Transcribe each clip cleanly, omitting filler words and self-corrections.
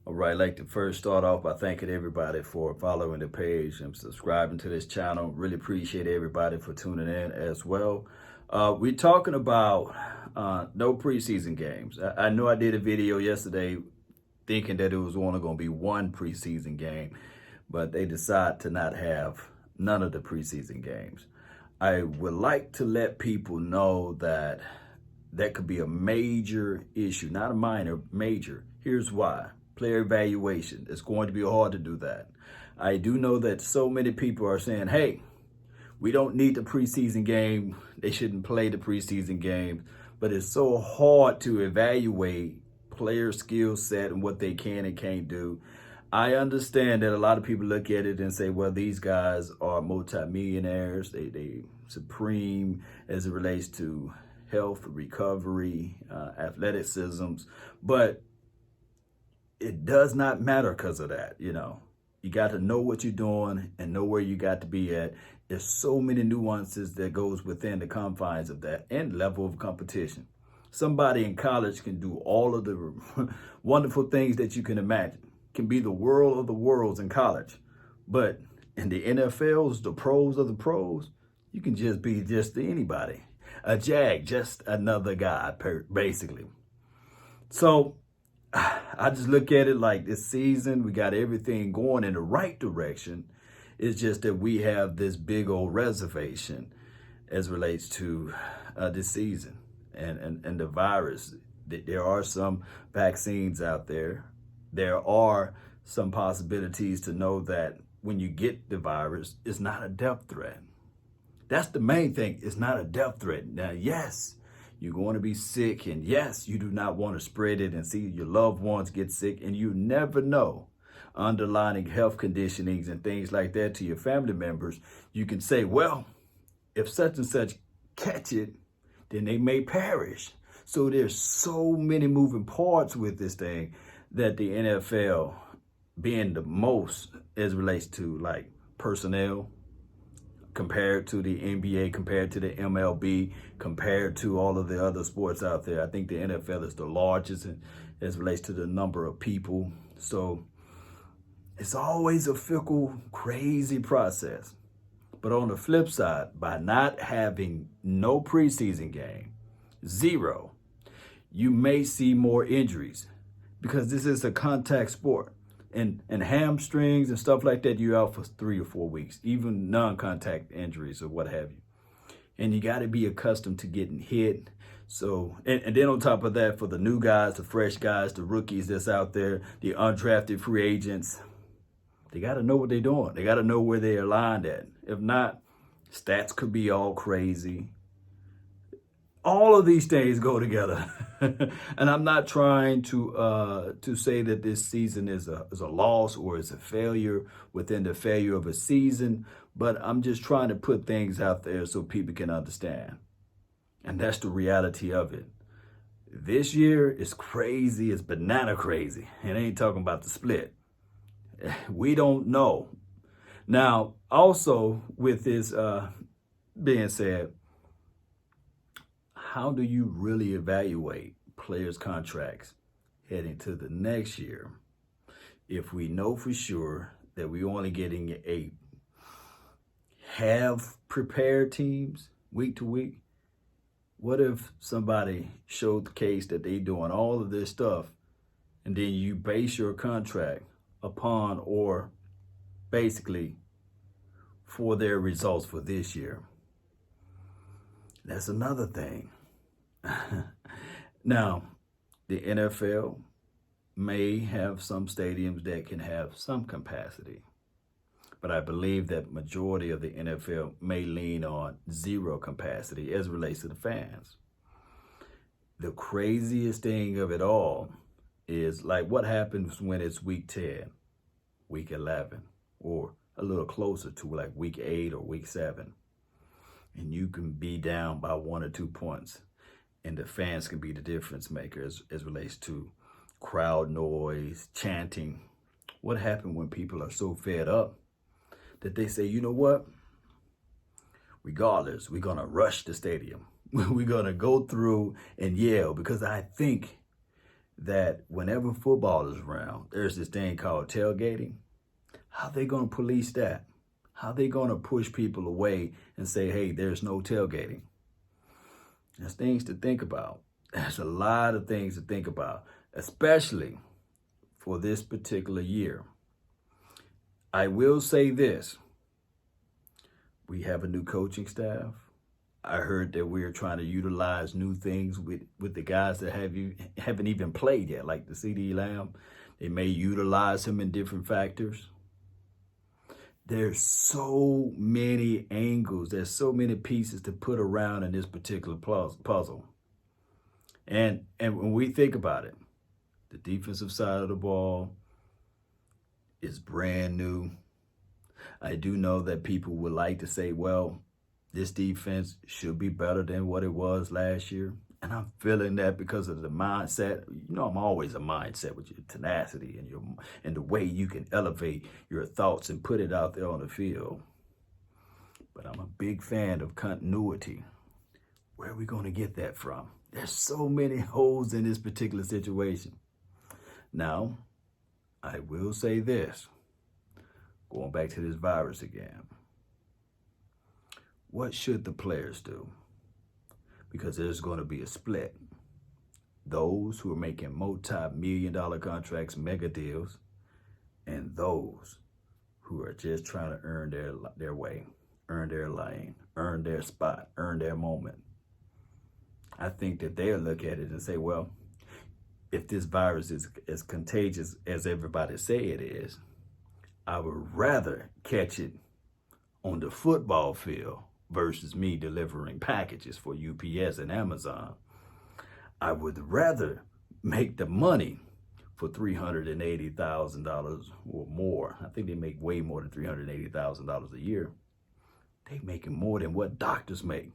All right, I'd like to first start off by thanking everybody for following the page and subscribing to this channel. Really appreciate everybody for tuning in as well. We're talking about no preseason games. I know I did a video yesterday thinking that it was only going to be one preseason game, but they decided to not have none of the preseason games. I would like to let people know that that could be a major issue, not a minor, major. Here's why. Player evaluation. It's going to be hard to do that. I do know that so many people are saying, hey, we don't need the preseason game. They shouldn't play the preseason game. But it's so hard to evaluate player skill set and what they can and can't do. I understand that a lot of people look at it and say, well, these guys are multimillionaires. They supreme as it relates to health, recovery, athleticism. But it does not matter because of that. You got to know what you're doing and know where you got to be at. There's so many nuances that goes within the confines of that and level of competition. Somebody in college can do all of the wonderful things that you can imagine, can be the world of the worlds in college. But in the NFLs, the pros of the pros, you can just be just anybody. A jag, just another guy, basically. So I just look at it like this season, we got everything going in the right direction. It's just that we have this big old reservation as relates to this season and the virus. There are some vaccines out there. There are some possibilities to know that when you get the virus, it's not a death threat. That's the main thing. It's not a death threat. Now, yes, you're going to be sick, and yes, you do not want to spread it and see your loved ones get sick, and you never know underlying health conditionings and things like that to your family members. You can say, well, if such and such catch it, then they may perish. So there's so many moving parts with this thing that the NFL being the most as it relates to like personnel, compared to the NBA, compared to the MLB, compared to all of the other sports out there. I think the NFL is the largest as it relates to the number of people. So it's always a fickle, crazy process. But on the flip side, by not having no preseason game, zero, you may see more injuries because this is a contact sport. And hamstrings and stuff like that, you're out for 3 or 4 weeks, even non-contact injuries or what have you. And you got to be accustomed to getting hit. So, and then on top of that, for the new guys, the fresh guys, the rookies that's out there, the undrafted free agents, they got to know what they're doing. They got to know where they're aligned at. If not, stats could be all crazy. All of these things go together. And I'm not trying to say that this season is a loss or is a failure within the failure of a season, but I'm just trying to put things out there so people can understand. And that's the reality of it. This year is crazy. It's banana crazy. And I ain't talking about the split. We don't know. Now, also with this being said, how do you really evaluate players' contracts heading to the next year if we know for sure that we're only getting a half prepared teams week to week? What if somebody showed the case that they doing all of this stuff and then you base your contract upon or basically for their results for this year? That's another thing. Now, the NFL may have some stadiums that can have some capacity, but I believe that majority of the NFL may lean on zero capacity as it relates to the fans. The craziest thing of it all is like what happens when it's week 10, week 11, or a little closer to like week 8 or week 7. And you can be down by 1 or 2 points. And the fans can be the difference makers as relates to crowd noise, chanting. What happened when people are so fed up that they say, you know what? Regardless, we're going to rush the stadium. We're going to go through and yell because I think that whenever football is around, there's this thing called tailgating. How they going to police that? How they going to push people away and say, hey, there's no tailgating? There's things to think about. There's a lot of things to think about, especially for this particular year. I will say this. We have a new coaching staff. I heard that we're trying to utilize new things with the guys that haven't even played yet, like the CD Lamb. They may utilize him in different factors. There's so many angles. There's so many pieces to put around in this particular puzzle. And when we think about it, the defensive side of the ball is brand new. I do know that people would like to say, well, this defense should be better than what it was last year. And I'm feeling that because of the mindset. You know, I'm always a mindset with your tenacity and the way you can elevate your thoughts and put it out there on the field. But I'm a big fan of continuity. Where are we going to get that from? There's so many holes in this particular situation. Now, I will say this, going back to this virus again. What should the players do? Because there's going to be a split. Those who are making multi-million-dollar contracts, mega deals, and those who are just trying to earn their way, earn their lane, earn their spot, earn their moment. I think that they'll look at it and say, well, if this virus is as contagious as everybody say it is, I would rather catch it on the football field versus me delivering packages for UPS and Amazon. I would rather make the money for $380,000 or more. I think they make way more than $380,000 a year. They making more than what doctors make.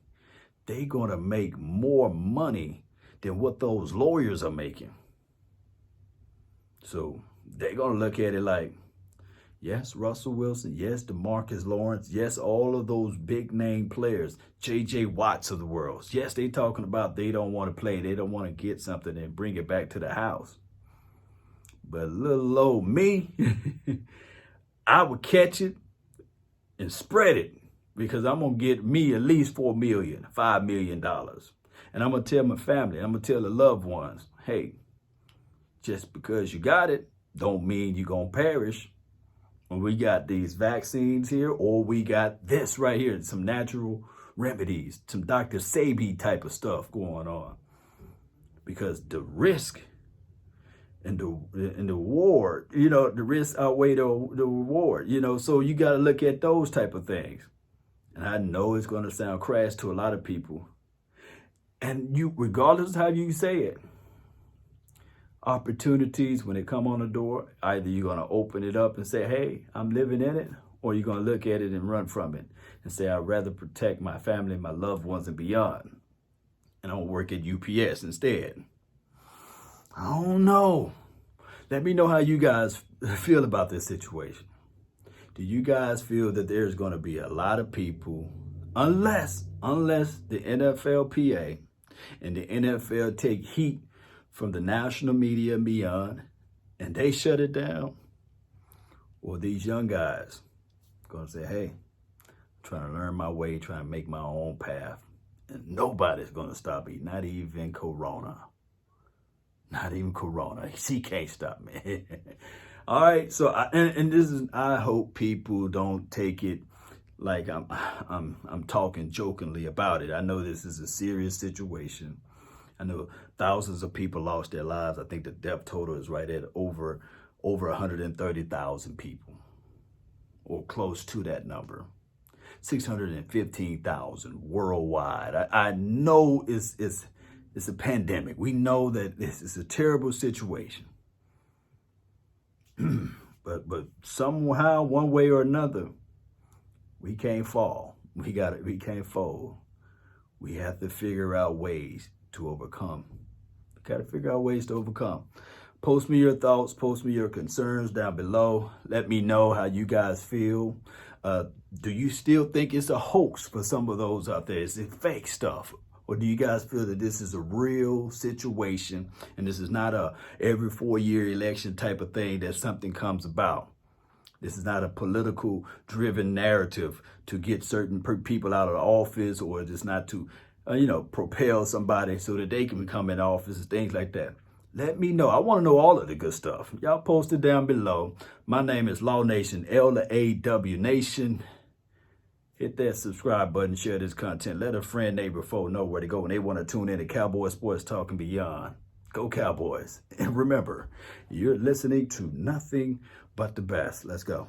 They gonna make more money than what those lawyers are making. So they're gonna look at it like, yes, Russell Wilson. Yes, DeMarcus Lawrence. Yes, all of those big name players, J.J. Watts of the world. Yes, they talking about they don't want to play. They don't want to get something and bring it back to the house. But little old me, I would catch it and spread it because I'm going to get me at least $4 million, $5 million. And I'm going to tell my family, I'm going to tell the loved ones, hey, just because you got it don't mean you're going to perish. When we got these vaccines here, or we got this right here, some natural remedies, some Dr. Sebi type of stuff going on. Because the risk and the reward, you know, the risk outweigh the reward, you know, so you got to look at those type of things. And I know it's going to sound crass to a lot of people. And you, regardless of how you say it, opportunities when they come on the door, either you're going to open it up and say, hey, I'm living in it, or you're going to look at it and run from it and say, I'd rather protect my family, my loved ones, and beyond. And I'll work at UPS instead. I don't know. Let me know how you guys feel about this situation. Do you guys feel that there's going to be a lot of people, unless the NFLPA and the NFL take heat from the national media and beyond, and they shut it down? Or these young guys going to say, hey, I'm trying to learn my way, trying to make my own path, and nobody's going to stop me, not even Corona. Not even Corona. She can't stop me. All right, so I hope people don't take it like I'm talking jokingly about it. I know this is a serious situation. I know thousands of people lost their lives. I think the death total is right at over 130,000 people, or close to that number. 615,000 worldwide. I know it's a pandemic. We know that this is a terrible situation. but somehow, one way or another, we can't fall. We can't fold. We have to figure out ways to overcome. Got to figure out ways to overcome. Post me your thoughts. Post me your concerns down below. Let me know how you guys feel. Do you still think it's a hoax for some of those out there? Is it fake stuff? Or do you guys feel that this is a real situation and this is not a every 4-year election type of thing that something comes about? This is not a political driven narrative to get certain people out of the office, or just not to, propel somebody so that they can become in office and things like that. Let me know. I want to know all of the good stuff. Y'all post it down below. My name is Law Nation, LAW Nation. Hit that subscribe button, share this content. Let a friend, neighbor, foe know where to go when they want to tune in to Cowboys Sports Talk and beyond. Go Cowboys. And remember, you're listening to nothing but the best. Let's go.